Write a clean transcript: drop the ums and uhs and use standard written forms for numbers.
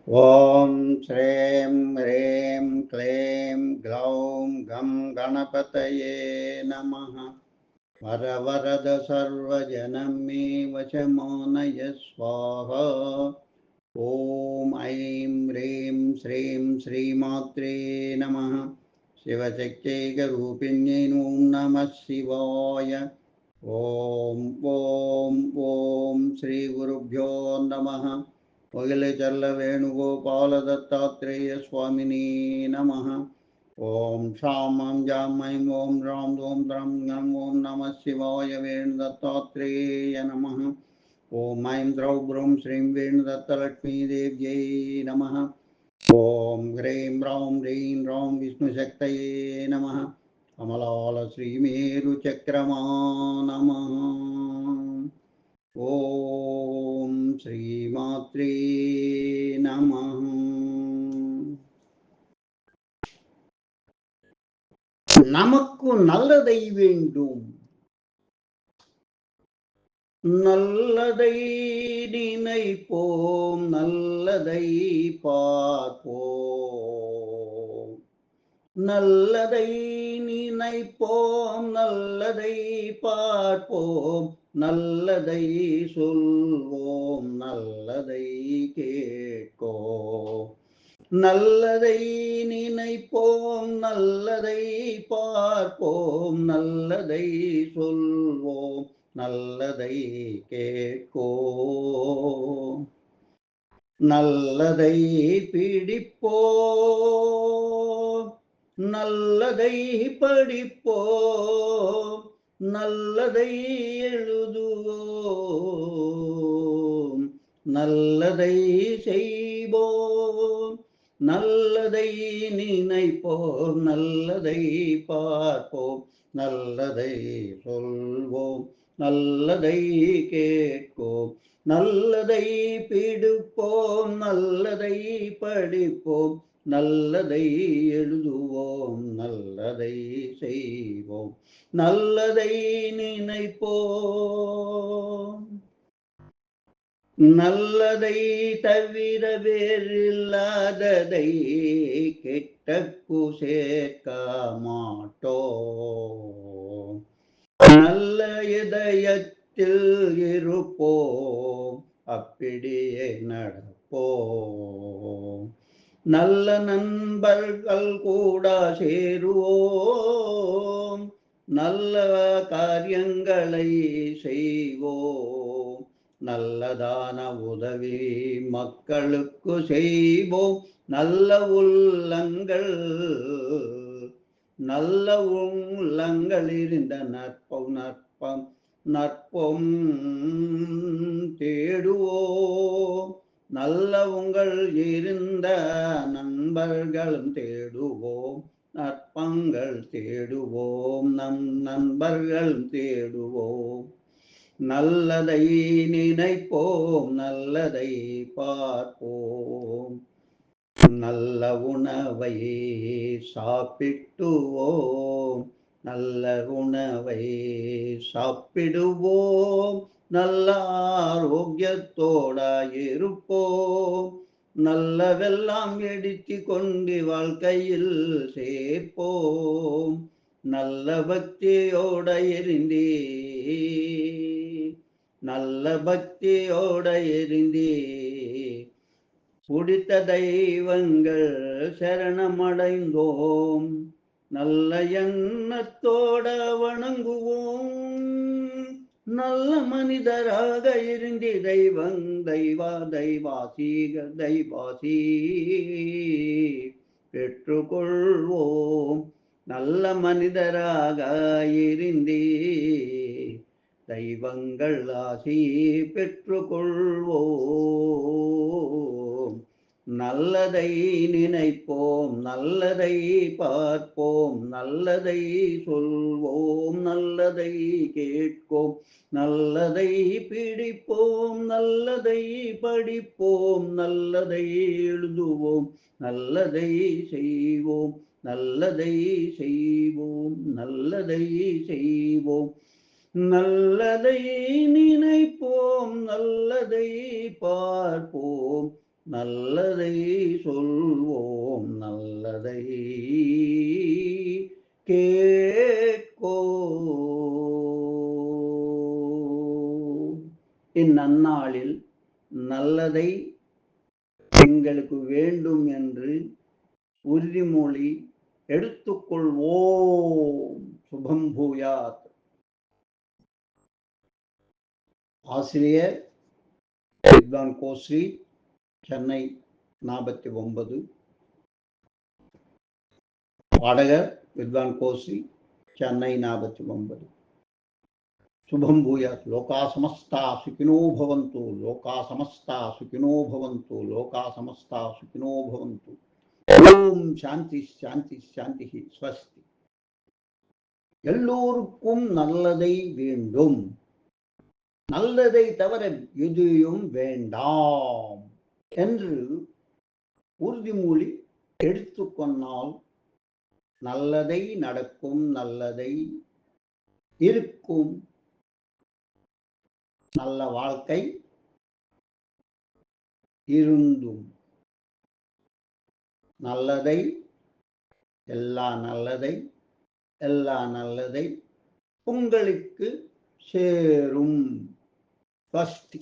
ॐ श्रीं ह्रीं क्लीं ग्लौं गं गणपतये नमः। वरवरद सर्वजनं मे वशमानय स्वाहा। ॐ ऐं ह्रीं श्रीं श्रीमात्रे नमः। शिवशक्त्यैकरूपिण्यै नमः शिवाय। ॐ ॐ ॐ श्रीगुरुभ्यो नमः। मुगिलचल्ल वेणुगोपाल दत्तात्रेय स्वामिने नमः। ओम शाम जाम ओम राम ओम द्रम गम ओम नमः शिवाय वेणुदत्तात्रेय नमः। ओम ऐं द्रौ ब्रूं श्रीं वेणुदत्तलक्ष्मी देव्यै नमः। ओम ह्रीं रौं ह्रीं रौं विष्णुशक्तये नमः। कमलाल श्रीमेरुचक्रमा नमः। ओम श्रीमात्रे नमः। நமக்கு நல்லதை வேண்டும், நல்லதை நினைப்போம், நல்லதை பார்ப்போம். நல்லதை நினைப்போம், நல்லதை பார்ப்போம், நல்லதை சொல்வோம், நல்லதை கேட்போம். நல்லதை நினைப்போம், நல்லதை பார்ப்போம், நல்லதை சொல்வோம், நல்லதை கேட்போம். நல்லதை பிடிப்போம், நல்லதை படிப்போம், நல்லதை எழுதுவோம், நல்லதை செய்வோம். நல்லதை நினைப்போம், நல்லதை பார்ப்போம், நல்லதை சொல்வோம், நல்லதை கேட்போம். நல்லதை பிடிப்போம், நல்லதை படிப்போம், நல்லதை எழுதுவோம், நல்லதை செய்வோம், நல்லதை நினைப்போம். நல்லதை தவிர வேறில்லாததை கெட்டக்கு சேர்க்க மாட்டோம். நல்ல இதயத்தில் இருப்போம், அப்படியே நடப்போம். நல்ல நண்பர்கள் கூட சேருவோம், நல்ல காரியங்களை செய்வோம். நல்லதான உதவி மக்களுக்கு செய்வோம். நல்ல உள்ளங்கள், நல்ல உள்ளங்கள் இருந்த நற்பம் நற்பம் நற்பம் தேடுவோம். நல்ல உங்கள் இருந்த நண்பர்களும் தேடுவோம், நற்பங்கள் தேடுவோம், நம் நண்பர்கள் தேடுவோம். நல்லதை நினைப்போம், நல்லதை பார்ப்போம். நல்ல உணவை சாப்பிட்டுவோம், நல்ல உணவை சாப்பிடுவோம். நல்ல ஆரோக்கியத்தோட இருப்போம். நல்லவெல்லாம் எடுத்து கொண்டு வாழ்க்கையில் சேர்ப்போம். நல்ல பக்தியோட இருந்தே, நல்ல பக்தியோட இருந்தே பிடித்த தெய்வங்கள் சரணமடைந்தோம். நல்ல எண்ணத்தோட வணங்குவோம். நல்ல மனிதராக இருந்து தெய்வாசி பெற்றுக்கொள்வோம். நல்ல மனிதராக இருந்தே தெய்வங்கள் ஆசி பெற்றுக்கொள்வோம். நல்லதை நினைப்போம், நல்லதை பார்ப்போம், நல்லதை சொல்வோம், நல்லதை கேட்போம், நல்லதை பிடிப்போம், நல்லதை படிப்போம், நல்லதை எழுதுவோம், நல்லதை செய்வோம், நல்லதை செய்வோம், நல்லதை செய்வோம். நல்லதை நினைப்போம், நல்லதை பார்ப்போம், நல்லதை சொல்வோம், நல்லதை கேட்கோ. இந்நன்னாளில் நல்லதை எங்களுக்கு வேண்டும் என்று உறுதிமொழி எடுத்துக்கொள்வோம். சுபம் பூயாத். ஆசிரியர் வித்வான் கோஸ்ரீ, சென்னை 49. பாடகர் வித்வான் கோஸ்ரீ, சென்னை 49. शुभम भूयात्. लोका समस्ता सुखिनो भवन्तु, लोका समस्ता सुखिनो भवन्तु, लोका समस्ता सुखिनो भवन्तु. ओम शांति शांति शांति स्वस्ति. எல்லோருக்கும் நல்லதை வேண்டும், நல்லதை தவிர எதுவும் வேண்டாம் என்று உறுதிமொழி எடுத்துக்கொண்டால் நல்லதை நடக்கும், நல்லதை இருக்கும், நல்ல வாழ்க்கை இருந்தும் நல்லதை எல்லா நல்லதை உங்களுக்கு சேரும். ஸ்வஸ்தி.